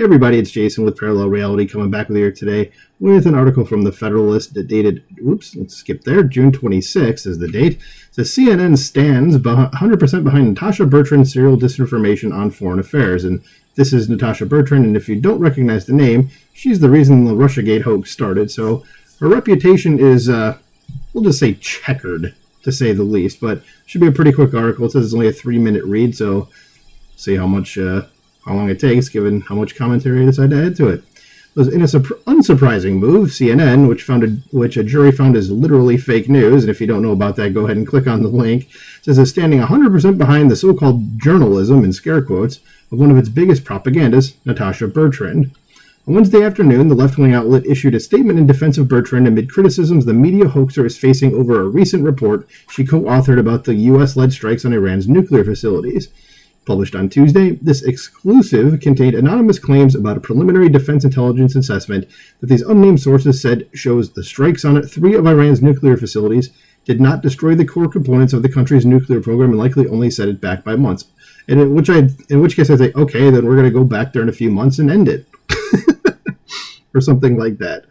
Hey everybody, it's Jason with Parallel Reality coming back with you here today with an article from the Federalist that dated, let's skip there, June 26th is the date. It says CNN stands 100% behind Natasha Bertrand's serial disinformation on foreign affairs. And this is Natasha Bertrand, and if you don't recognize the name, she's the reason the Russiagate hoax started. So her reputation is, we'll just say checkered, to say the least, but should be a pretty quick article. It says it's only a 3-minute read, so see how long it takes, given how much commentary I decide to add to it. In an unsurprising move, CNN, which a jury found is literally fake news, and if you don't know about that, go ahead and click on the link, says it's standing 100% behind the so-called journalism, in scare quotes, of one of its biggest propagandists, Natasha Bertrand. On Wednesday afternoon, the left-wing outlet issued a statement in defense of Bertrand amid criticisms the media hoaxer is facing over a recent report she co-authored about the U.S.-led strikes on Iran's nuclear facilities. Published on Tuesday, this exclusive contained anonymous claims about a preliminary defense intelligence assessment that these unnamed sources said shows the strikes on 3 of Iran's nuclear facilities did not destroy the core components of the country's nuclear program and likely only set it back by months. And in which case I say, okay, then we're going to go back there in a few months and end it. Or something like that.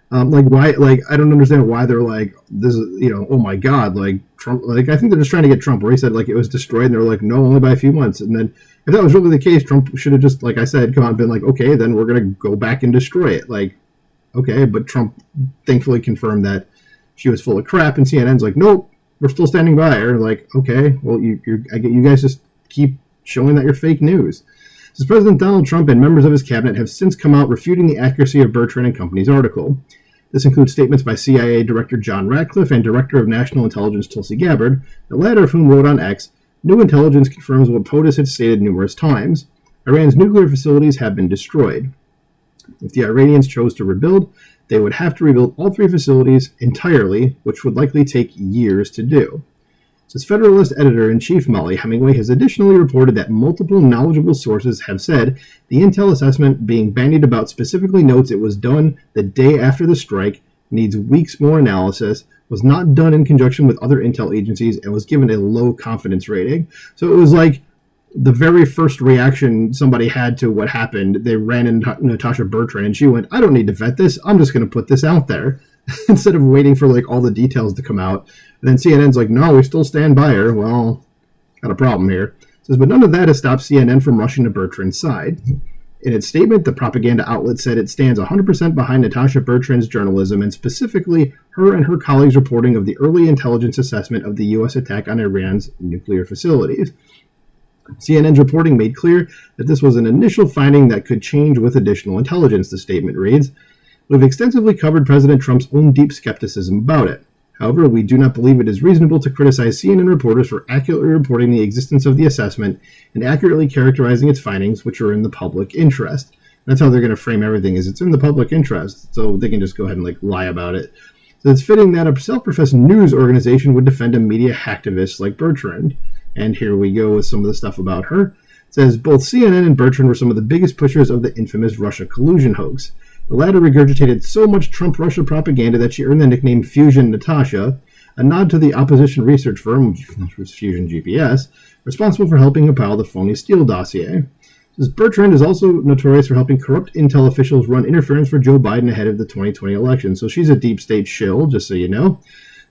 Why? I don't understand why they're like, this is, oh my God, Trump. I think they're just trying to get Trump, where he said it was destroyed, and they're like, no, only by a few months. And then if that was really the case, Trump should have just, like I said, come on, been like, okay, then we're gonna go back and destroy it. Okay, but Trump thankfully confirmed that she was full of crap, and CNN's like, nope, we're still standing by her. Okay, well, you guys just keep showing that you're fake news. Since President Donald Trump and members of his cabinet have since come out refuting the accuracy of Bertrand and Company's article. This includes statements by CIA Director John Ratcliffe and Director of National Intelligence Tulsi Gabbard, the latter of whom wrote on X, "New intelligence confirms what POTUS had stated numerous times. Iran's nuclear facilities have been destroyed. If the Iranians chose to rebuild, they would have to rebuild all 3 facilities entirely, which would likely take years to do." Since Federalist Editor-in-Chief Molly Hemingway has additionally reported that multiple knowledgeable sources have said the intel assessment being bandied about specifically notes it was done the day after the strike, needs weeks more analysis, was not done in conjunction with other intel agencies, and was given a low confidence rating. So it was like the very first reaction somebody had to what happened, they ran into Natasha Bertrand, and she went, I don't need to vet this, I'm just going to put this out there. Instead of waiting for all the details to come out. And then CNN's like, no, we still stand by her. Well, got a problem here. It says, but none of that has stopped CNN from rushing to Bertrand's side. In its statement, the propaganda outlet said it stands 100% behind Natasha Bertrand's journalism, and specifically her and her colleagues' reporting of the early intelligence assessment of the U.S. attack on Iran's nuclear facilities. CNN's reporting made clear that this was an initial finding that could change with additional intelligence, the statement reads. We've extensively covered President Trump's own deep skepticism about it. However, we do not believe it is reasonable to criticize CNN reporters for accurately reporting the existence of the assessment and accurately characterizing its findings, which are in the public interest. That's how they're going to frame everything, is it's in the public interest, so they can just go ahead and lie about it. So it's fitting that a self-professed news organization would defend a media hacktivist like Bertrand. And here we go with some of the stuff about her. It says, both CNN and Bertrand were some of the biggest pushers of the infamous Russia collusion hoax. The latter regurgitated so much Trump-Russia propaganda that she earned the nickname Fusion Natasha, a nod to the opposition research firm, which was Fusion GPS, responsible for helping compile the phony Steele dossier. This Bertrand is also notorious for helping corrupt intel officials run interference for Joe Biden ahead of the 2020 election, so she's a deep state shill, just so you know.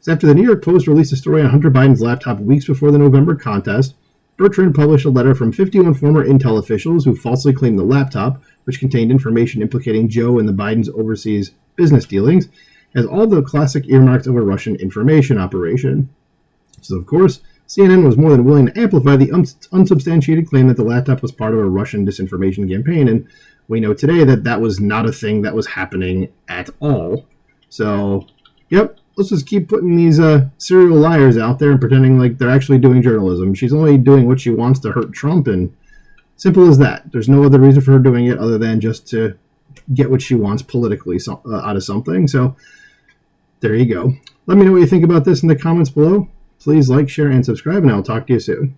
So after the New York Post released a story on Hunter Biden's laptop weeks before the November contest, Bertrand published a letter from 51 former intel officials who falsely claimed the laptop, which contained information implicating Joe and the Bidens' overseas business dealings, as all the classic earmarks of a Russian information operation. So, of course, CNN was more than willing to amplify the unsubstantiated claim that the laptop was part of a Russian disinformation campaign, and we know today that that was not a thing that was happening at all. So, yep. Let's just keep putting these serial liars out there and pretending like they're actually doing journalism. She's only doing what she wants to hurt Trump, and simple as that. There's no other reason for her doing it other than just to get what she wants politically out of something. So there you go. Let me know what you think about this in the comments below. Please like, share, and subscribe, and I'll talk to you soon.